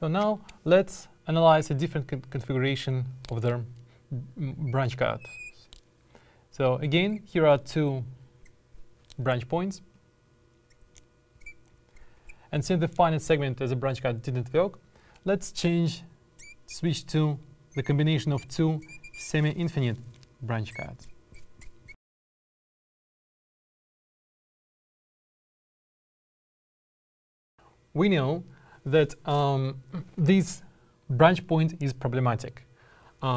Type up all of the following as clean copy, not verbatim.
So now let's analyze a different configuration of their branch cut. So again, here are two branch points. And since the finite segment as a branch cut didn't work, let's switch to the combination of two semi-infinite branch cuts. We know that this branch point is problematic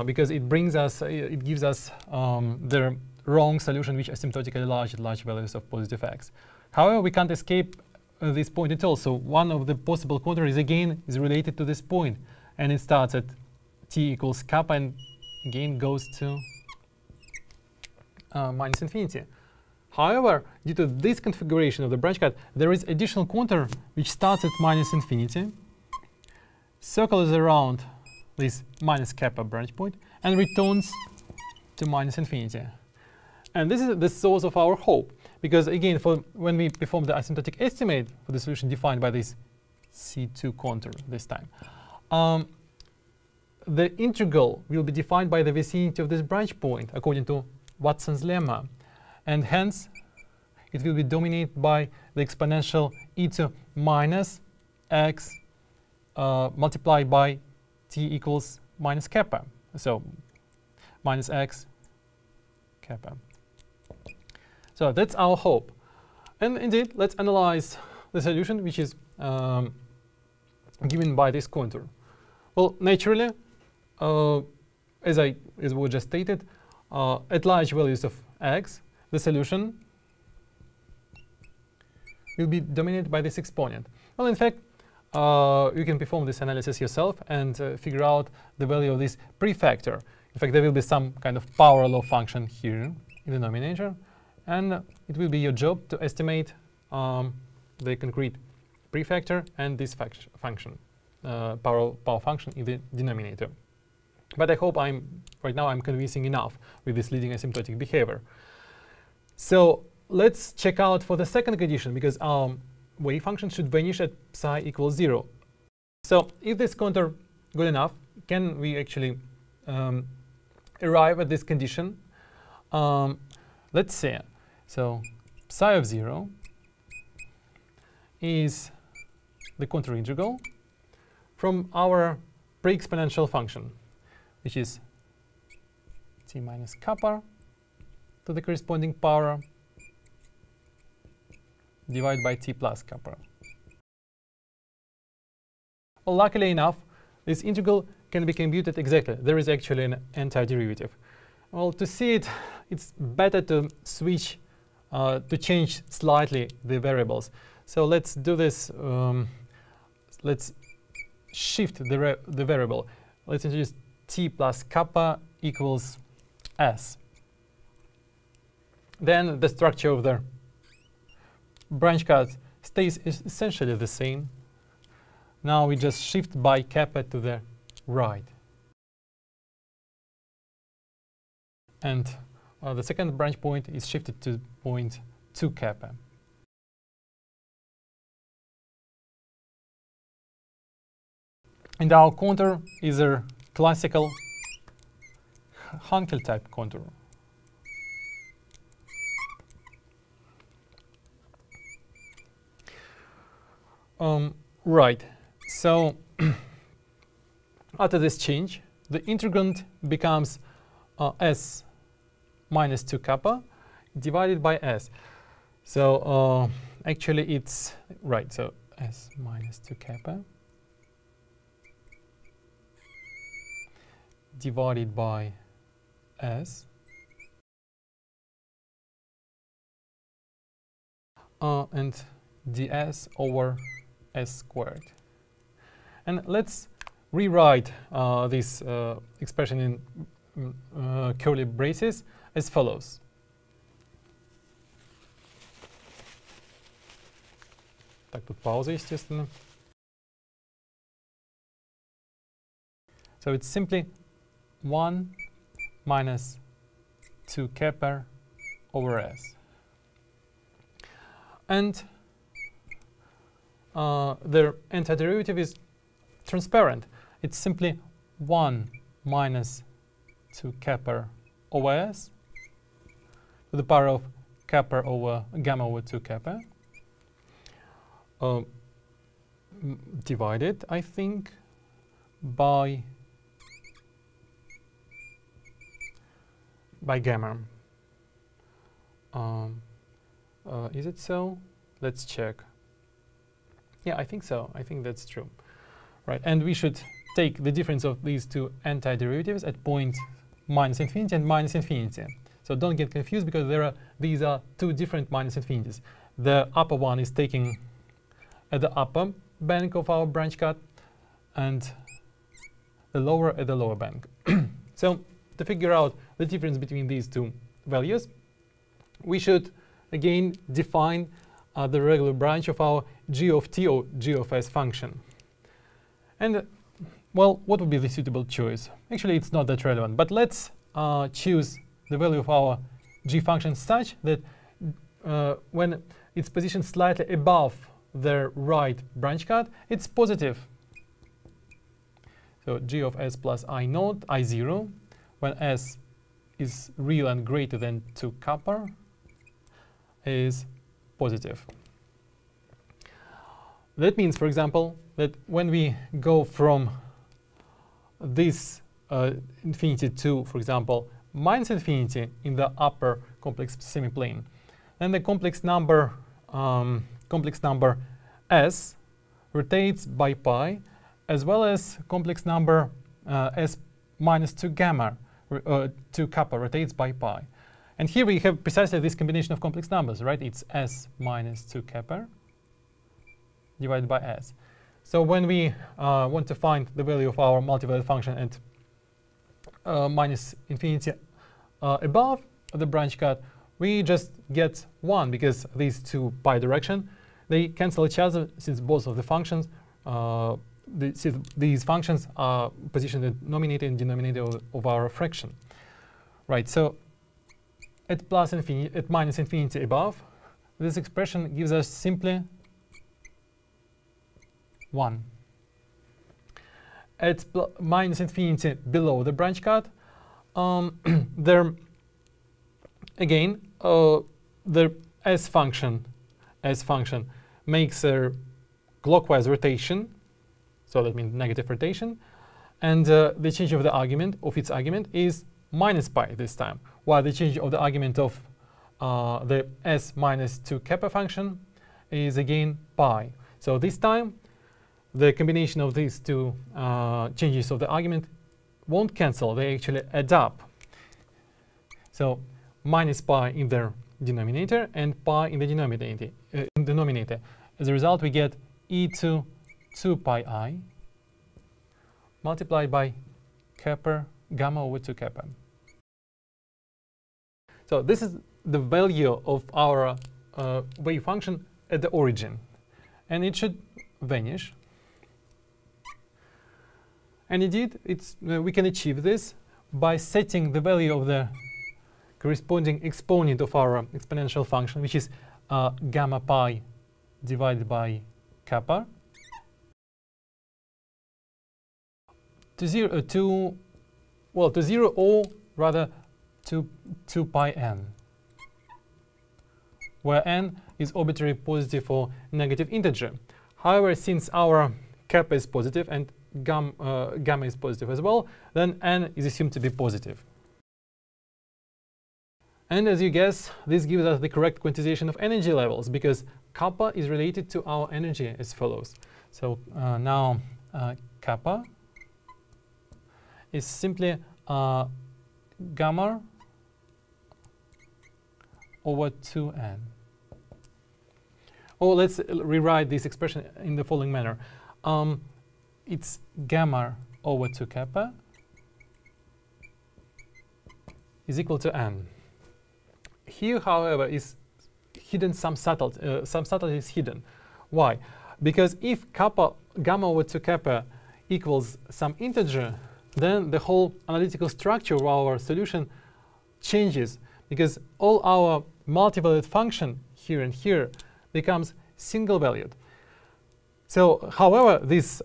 because it gives us the wrong solution which asymptotically large at large values of positive x. However, we can't escape this point at all. So one of the possible contours again is related to this point, and it starts at t equals kappa and again goes to minus infinity. However, due to this configuration of the branch cut, there is additional contour which starts at minus infinity, circles around this minus kappa branch point, and returns to minus infinity. And this is the source of our hope, because again, when we perform the asymptotic estimate for the solution defined by this C2 contour this time, the integral will be defined by the vicinity of this branch point according to Watson's lemma. And hence, it will be dominated by the exponential e to minus x multiplied by t equals minus kappa. So minus x kappa. So that's our hope. And indeed, let's analyze the solution, which is given by this contour. Well, naturally, as we just stated, at large values of x, the solution will be dominated by this exponent. Well, in fact, you can perform this analysis yourself and figure out the value of this prefactor. In fact, there will be some kind of power law function here in the denominator, and it will be your job to estimate the concrete prefactor and this function, power function in the denominator. But I hope right now I'm convincing enough with this leading asymptotic behavior. So let's check out for the second condition, because our wave function should vanish at psi equals 0. So if this contour good enough, can we actually arrive at this condition? Let's see. So psi of 0 is the contour integral from our pre-exponential function, which is t minus kappa to the corresponding power divided by t plus kappa. Well, luckily enough, this integral can be computed exactly. There is actually an antiderivative. Well, to see it, it's better to switch, to change slightly the variables. So let's do this. Let's shift the variable. Let's introduce t plus kappa equals s. Then the structure of the branch cut stays essentially the same. Now we just shift by kappa to the right. And the second branch point is shifted to point 2 kappa. And our contour is a classical Hankel type contour. Right, so after this change, the integrand becomes s minus 2 kappa divided by s. So actually it's, right, so s minus 2 kappa divided by s and ds over s squared. And let's rewrite this expression in curly braces as follows. Так, тут пауза, естественно. So it's simply 1 minus 2 kappa over s. And the antiderivative is transparent. It's simply 1 minus 2 kappa over S to the power of kappa over gamma over 2 kappa, divided, I think, by gamma. Is it so? Let's check. Yeah, I think so. I think that's true. Right, and we should take the difference of these two antiderivatives at point minus infinity and minus infinity. So don't get confused, because these are two different minus infinities. The upper one is taking at the upper bank of our branch cut, and the lower at the lower bank. So to figure out the difference between these two values, we should again define the regular branch of our g of t or g of s function. And well, what would be the suitable choice? Actually, it's not that relevant, but let's choose the value of our g function such that when it's positioned slightly above the right branch cut, it's positive. So g of s plus I naught, I0, when s is real and greater than 2 kappa, is positive. That means, for example, that when we go from this infinity to, for example, minus infinity in the upper complex semiplane, then the complex number s rotates by pi, as well as complex number s minus 2 gamma, 2 kappa rotates by pi. And here we have precisely this combination of complex numbers, right? It's s minus 2 kappa divided by s. So when we want to find the value of our multivalued function at minus infinity above the branch cut, we just get 1, because these two pi direction, they cancel each other, since both of the functions, these functions are positioned at numerator and denominator of our fraction. Right, so at minus infinity above, this expression gives us simply 1. At minus infinity below the branch cut, there again the s function makes a clockwise rotation, so that means negative rotation, and the change of the argument of its argument is minus pi this time, while the change of the argument of the s minus 2 kappa function is again pi. So this time the combination of these two changes of the argument won't cancel, they actually add up. So minus pi in the denominator and pi in the denominator. As a result, we get e to 2 pi I multiplied by kappa gamma over 2 kappa. So this is the value of our wave function at the origin, and it should vanish. And indeed, we can achieve this by setting the value of the corresponding exponent of our exponential function, which is gamma pi divided by kappa, to 0, or rather to 2 pi n, where n is arbitrary positive or negative integer. However, since our kappa is positive and gamma is positive as well, then n is assumed to be positive. And as you guess, this gives us the correct quantization of energy levels, because kappa is related to our energy as follows. So now kappa is simply gamma over 2n. Or let's rewrite this expression in the following manner. It's gamma over 2 kappa is equal to n. Here, however, is hidden some subtlety is hidden. Why? Because if gamma over 2 kappa equals some integer, then the whole analytical structure of our solution changes, because all our multivalued function here and here becomes single valued. So, however, this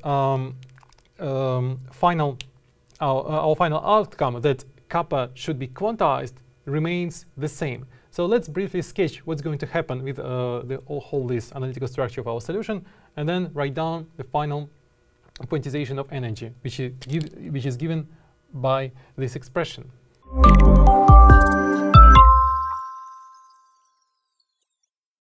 final outcome that kappa should be quantized remains the same. So let's briefly sketch what's going to happen with all this analytical structure of our solution, and then write down the final quantization of energy, which is given by this expression.